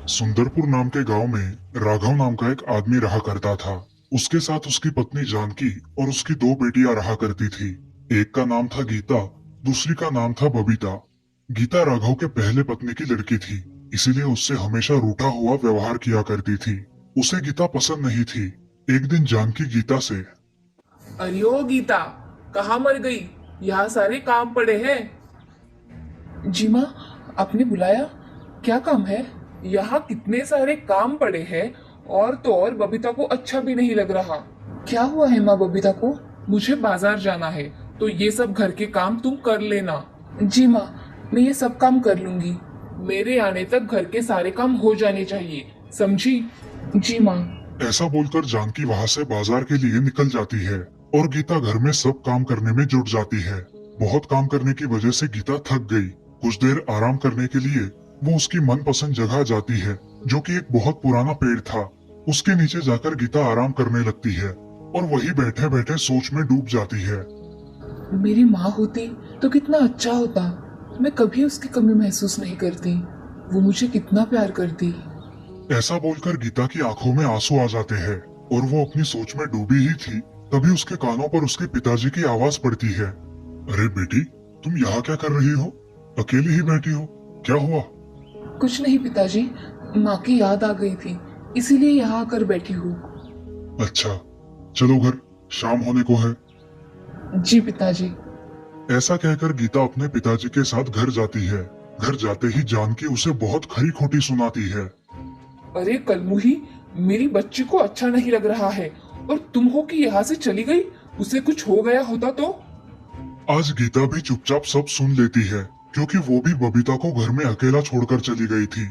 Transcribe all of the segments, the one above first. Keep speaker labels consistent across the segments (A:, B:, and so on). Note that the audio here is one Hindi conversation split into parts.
A: सुंदरपुर नाम के गांव में राघव नाम का एक आदमी रहा करता था। उसके साथ उसकी पत्नी जानकी और उसकी दो बेटियां रहा करती थी। एक का नाम था गीता, दूसरी का नाम था बबीता। गीता राघव के पहले पत्नी की लड़की थी, इसीलिए उससे हमेशा रूठा हुआ व्यवहार किया करती थी। उसे गीता पसंद नहीं थी। एक दिन जानकी गीता से,
B: अरे ओ गीता, कहाँ मर गई? यहाँ सारे काम पड़े हैं। जी माँ, आपने बुलाया? क्या काम है? यहाँ कितने सारे काम पड़े हैं और तो और बबीता को अच्छा भी नहीं लग रहा। क्या हुआ है माँ बबीता को? मुझे बाजार जाना है, तो ये सब घर के काम तुम कर लेना। जी माँ, मैं ये सब काम कर लूंगी। मेरे आने तक घर के सारे काम हो जाने चाहिए, समझी? जी माँ।
A: ऐसा बोलकर जानकी वहां से बाजार के लिए निकल जाती है और गीता घर में सब काम करने में जुट जाती है। बहुत काम करने की वजह से गीता थक गई। कुछ देर आराम करने के लिए वो उसकी मनपसंद जगह जाती है, जो कि एक बहुत पुराना पेड़ था। उसके नीचे जाकर गीता आराम करने लगती है और वही बैठे बैठे सोच में डूब जाती है।
B: मेरी माँ होती तो कितना अच्छा होता। मैं कभी उसकी कमी महसूस नहीं करती। वो मुझे कितना प्यार करती।
A: ऐसा बोलकर गीता की आंखों में आंसू आ जाते हैं और वो अपनी सोच में डूबी ही थी, तभी उसके कानों पर उसके पिताजी की आवाज पड़ती है। अरे बेटी, तुम यहाँ क्या कर रही हो? अकेली ही बैठी हो? क्या हुआ?
B: कुछ नहीं पिताजी, माँ की याद आ गई थी, इसीलिए यहाँ आकर बैठी हूँ।
A: अच्छा, चलो घर, शाम होने को है।
B: जी पिताजी।
A: ऐसा कहकर गीता अपने पिताजी के साथ घर जाती है। घर जाते ही जानकी उसे बहुत खरी खोटी सुनाती है।
B: अरे कलमुही, मेरी बच्ची को अच्छा नहीं लग रहा है और तुम हो कि यहाँ से चली गई। उसे कुछ हो गया होता तो?
A: आज गीता भी चुपचाप सब सुन लेती है, क्योंकि वो भी बबीता को घर में अकेला छोड़कर चली गई थी।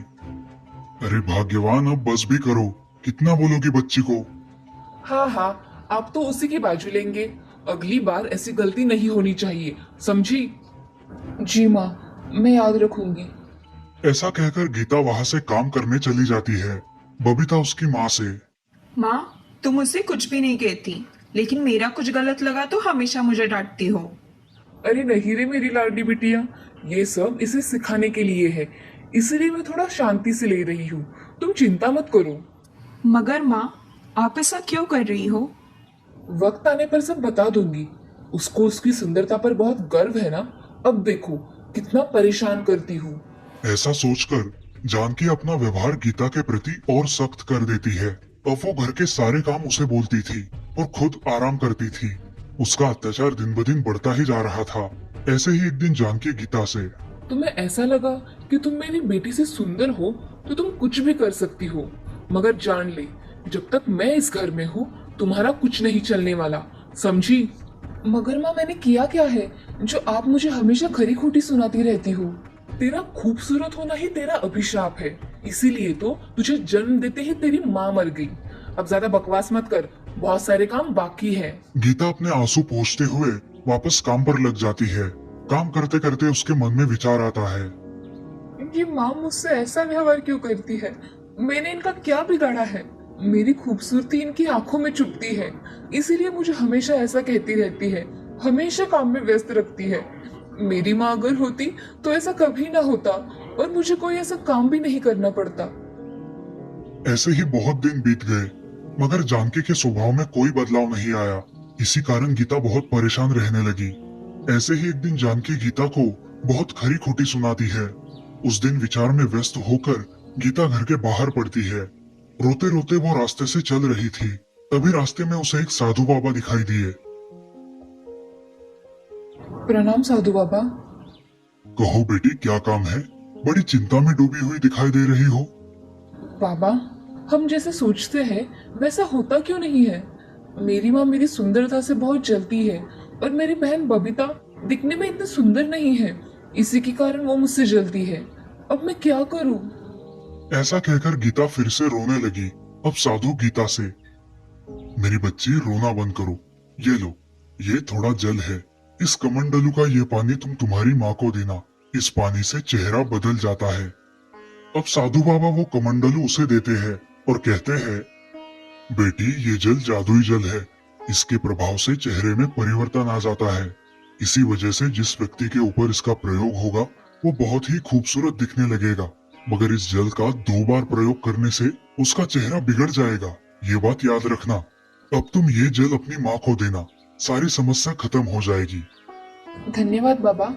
A: अरे भाग्यवान, अब बस भी करो। कितना बोलोगी बच्ची को?
B: हाँ हाँ, आप तो उसी की बाजू लेंगे। अगली बार ऐसी गलती नहीं होनी चाहिए, समझी? जी माँ, मैं याद रखूंगी।
A: ऐसा कहकर गीता वहां से काम करने चली जाती है। बबीता उसकी माँ से,
C: माँ, तुम मुझसे कुछ भी नहीं कहती, लेकिन मेरा कुछ गलत लगा तो हमेशा मुझे डांटती हो।
B: अरे नहीं रे मेरी लाडली बिटिया, ये सब इसे सिखाने के लिए है, इसलिए मैं थोड़ा शांति से ले रही हूँ। तुम चिंता मत करो।
C: मगर माँ, आप ऐसा क्यों कर रही हो?
B: वक्त आने पर सब बता दूंगी। उसको उसकी सुंदरता पर बहुत गर्व है ना। अब देखो कितना परेशान करती हूँ।
A: ऐसा सोचकर जानकी अपना व्यवहार गीता के प्रति और सख्त कर देती है। अब वो घर के सारे काम उसे बोलती थी और खुद आराम करती थी। उसका अत्याचार दिन ब दिन बढ़ता ही जा रहा था। ऐसे ही एक दिन जानकी गीता से,
B: तुम्हें ऐसा लगा कि तुम मेरी बेटी से सुंदर हो तो तुम कुछ भी कर सकती हो, मगर जान ले, जब तक मैं इस घर में हूँ तुम्हारा कुछ नहीं चलने वाला, समझी? मगर माँ, मैंने किया क्या है जो आप मुझे हमेशा खरी खोटी सुनाती रहती हो? तेरा खूबसूरत होना ही तेरा अभिशाप है, इसीलिए तो तुझे जन्म देते ही तेरी माँ मर गई। अब ज्यादा बकवास मत कर, बहुत सारे काम बाकी है।
A: गीता अपने आंसू पोंछते हुए वापस काम पर लग जाती है। काम करते करते उसके मन में विचार आता है।
B: ये माँ मुझसे ऐसा व्यवहार क्यों करती है? मैंने इनका क्या बिगाड़ा है? मेरी खूबसूरती इनकी आंखों में चुभती है, इसीलिए मुझे हमेशा ऐसा कहती रहती है, हमेशा काम में व्यस्त रखती है। मेरी माँ अगर होती तो ऐसा कभी ना होता और मुझे कोई ऐसा काम भी नहीं करना पड़ता।
A: ऐसे ही बहुत दिन बीत गए, मगर जानकी के स्वभाव में कोई बदलाव नहीं आया। इसी कारण गीता बहुत परेशान रहने लगी। ऐसे ही एक दिन जानकी गीता को बहुत खरी खोटी सुनाती है। उस दिन विचार में व्यस्त होकर गीता घर के बाहर पड़ती है। रोते रोते वो रास्ते से चल रही थी, तभी रास्ते में उसे एक साधु बाबा दिखाई दिए।
B: प्रणाम साधु बाबा।
A: कहो बेटी, क्या काम है? बड़ी चिंता में डूबी हुई दिखाई दे रही हो।
B: बाबा, हम जैसे सोचते हैं वैसा होता क्यों नहीं है? मेरी माँ मेरी सुंदरता से बहुत जलती है और मेरी बहन बबीता दिखने में इतनी सुंदर नहीं है, इसी के कारण वो मुझसे जलती है। अब मैं क्या करूं?
A: ऐसा कहकर गीता फिर से रोने लगी। अब साधु गीता से, मेरी बच्ची, रोना बंद करो। ये लो, ये थोड़ा जल है। इस कमंडलू का ये पानी तुम तुम्हारी माँ को देना। इस पानी से चेहरा बदल जाता है। अब साधु बाबा वो कमंडलू उसे देते हैं और कहते हैं, बेटी, ये जल जादुई जल है। इसके प्रभाव से चेहरे में परिवर्तन आ जाता है। इसी वजह से जिस व्यक्ति के ऊपर इसका प्रयोग होगा वो बहुत ही खूबसूरत दिखने लगेगा। मगर इस जल का 2 बार प्रयोग करने से उसका चेहरा बिगड़ जाएगा, ये बात याद रखना। अब तुम ये जल अपनी माँ को देना, सारी समस्या खत्म हो जाएगी।
B: धन्यवाद बाबा।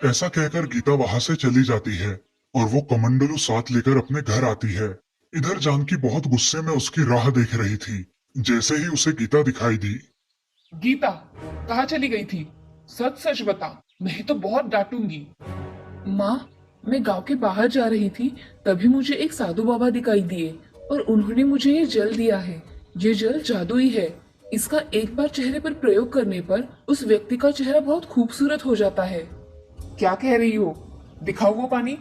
A: ऐसा कहकर गीता वहां से चली जाती है और वो कमंडलू साथ लेकर अपने घर आती है। इधर जानकी बहुत गुस्से में उसकी राह देख रही थी। जैसे ही उसे गीता दिखाई दी,
B: गीता, कहाँ चली गई थी? सच सच बता, नहीं तो बहुत डांटूंगी। माँ, मैं गांव के बाहर जा रही थी, तभी मुझे एक साधु बाबा दिखाई दिए और उन्होंने मुझे ये जल दिया है। ये जल जादुई है। इसका एक बार चेहरे पर प्रयोग करने पर उस व्यक्ति का चेहरा बहुत खूबसूरत हो जाता है। क्या कह रही हो? दिखाओ वो पानी।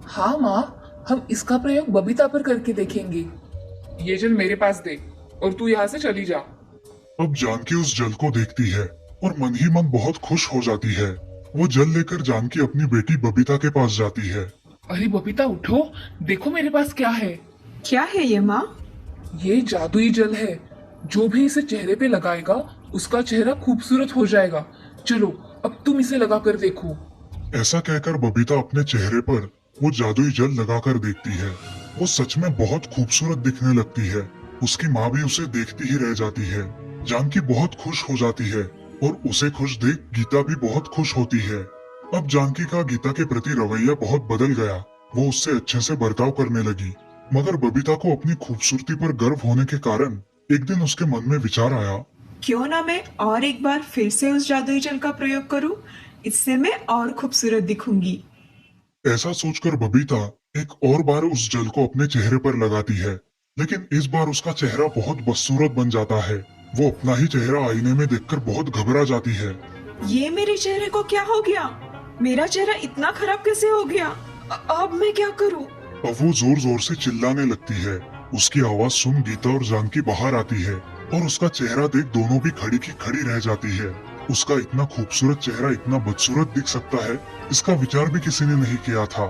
B: हाँ माँ, हम इसका प्रयोग बबीता पर करके देखेंगे। ये जल मेरे पास दे और तू यहाँ से चली जा।
A: अब जानकी उस जल को देखती है और मन ही मन बहुत खुश हो जाती है। वो जल लेकर जानकी अपनी बेटी बबीता के पास जाती है।
B: अरे बबीता उठो, देखो मेरे पास क्या है।
C: क्या है ये माँ?
B: ये जादुई जल है। जो भी इसे चेहरे पे लगाएगा उसका चेहरा खूबसूरत हो जाएगा। चलो अब तुम इसे लगा कर देखो।
A: ऐसा कहकर बबीता अपने चेहरे पर वो जादुई जल लगाकर देखती है। वो सच में बहुत खूबसूरत दिखने लगती है। उसकी माँ भी उसे देखती ही रह जाती है। जानकी बहुत खुश हो जाती है और उसे खुश देख गीता भी बहुत खुश होती है। अब जानकी का गीता के प्रति रवैया बहुत बदल गया। वो उससे अच्छे से बर्ताव करने लगी। मगर बबीता को अपनी खूबसूरती पर गर्व होने के कारण एक दिन उसके मन में विचार आया,
C: क्यों ना मैं और एक बार फिर से उस जादुई जल का प्रयोग करूं? इससे मैं और खूबसूरत दिखूंगी।
A: ऐसा सोचकर बबीता एक और बार उस जल को अपने चेहरे पर लगाती है। लेकिन इस बार उसका चेहरा बहुत बदसूरत बन जाता है। वो अपना ही चेहरा आईने में देखकर बहुत घबरा जाती है।
C: ये मेरे चेहरे को क्या हो गया? मेरा चेहरा इतना खराब कैसे हो गया? अब मैं क्या करूं?
A: अब वो जोर जोर से चिल्लाने लगती है। उसकी आवाज सुन गीता और जानकी बाहर आती है और उसका चेहरा देख दोनों भी खड़ी की खड़ी रह जाती है। उसका इतना खूबसूरत चेहरा इतना बदसूरत दिख सकता है, इसका विचार भी किसी ने नहीं किया था।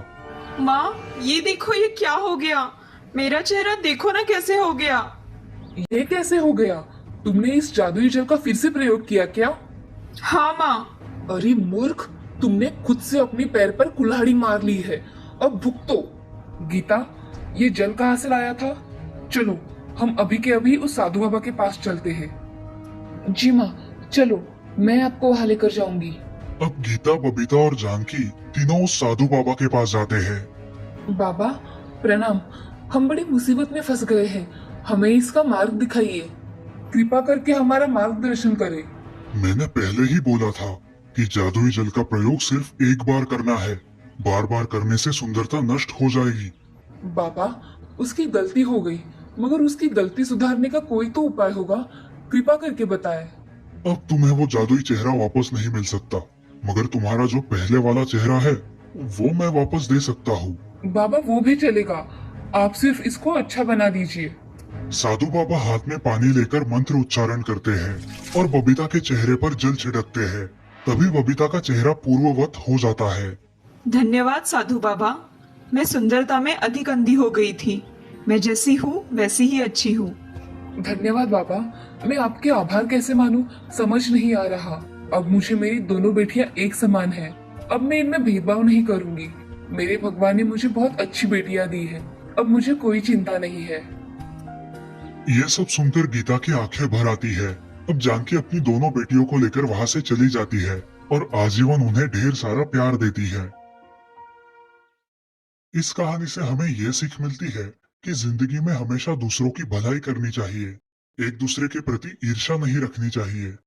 C: माँ, ये देखो ये क्या हो गया? मेरा चेहरा देखो ना कैसे हो गया।
B: ये कैसे हो गया? तुमने इस जादुई जल का फिर से प्रयोग किया क्या?
C: हाँ माँ।
B: अरे मूर्ख, तुमने खुद से अपने पैर पर कुल्हाड़ी मार ली है। अब भुगतो। गीता, ये जल कहाँ से लाया था? चलो हम अभी के अभी उस साधु बाबा के पास चलते हैं। जी माँ, चलो मैं आपको वहां लेकर जाऊंगी।
A: अब गीता, बबीता और जानकी तीनों उस साधु बाबा के पास जाते हैं।
B: बाबा प्रणाम, हम बड़ी मुसीबत में फंस गए हैं। हमें इसका मार्ग दिखाइए। कृपा करके हमारा मार्गदर्शन करें।
A: मैंने पहले ही बोला था कि जादुई जल का प्रयोग सिर्फ एक बार करना है। बार बार करने से सुंदरता नष्ट हो जाएगी।
B: बाबा, उसकी गलती हो गई, मगर उसकी गलती सुधारने का कोई तो उपाय होगा। कृपा करके बताएं।
A: अब तुम्हें वो जादुई चेहरा वापस नहीं मिल सकता, मगर तुम्हारा जो पहले वाला चेहरा है वो मैं वापस दे सकता हूँ।
B: बाबा वो भी चलेगा, आप सिर्फ इसको अच्छा बना दीजिए।
A: साधु बाबा हाथ में पानी लेकर मंत्र उच्चारण करते हैं और बबीता के चेहरे पर जल छिड़कते हैं। तभी बबीता का चेहरा पूर्ववत हो जाता है।
C: धन्यवाद साधु बाबा। मैं सुंदरता में अधिक अंधी हो गई थी। मैं जैसी हूँ वैसी ही अच्छी हूँ।
B: धन्यवाद बाबा। मैं आपके आभार कैसे मानूं समझ नहीं आ रहा। अब मुझे मेरी दोनों बेटियां एक समान हैं। अब मैं इनमें भेदभाव नहीं करूंगी। मेरे भगवान ने मुझे बहुत अच्छी बेटियां दी है। अब मुझे कोई चिंता नहीं है।
A: ये सब सुनकर गीता की आंखें भर आती है। अब जानकी अपनी दोनों बेटियों को लेकर वहां से चली जाती है और आजीवन उन्हें ढेर सारा प्यार देती है। इस कहानी से हमें यह सीख मिलती है कि जिंदगी में हमेशा दूसरों की भलाई करनी चाहिए। एक दूसरे के प्रति ईर्ष्या नहीं रखनी चाहिए।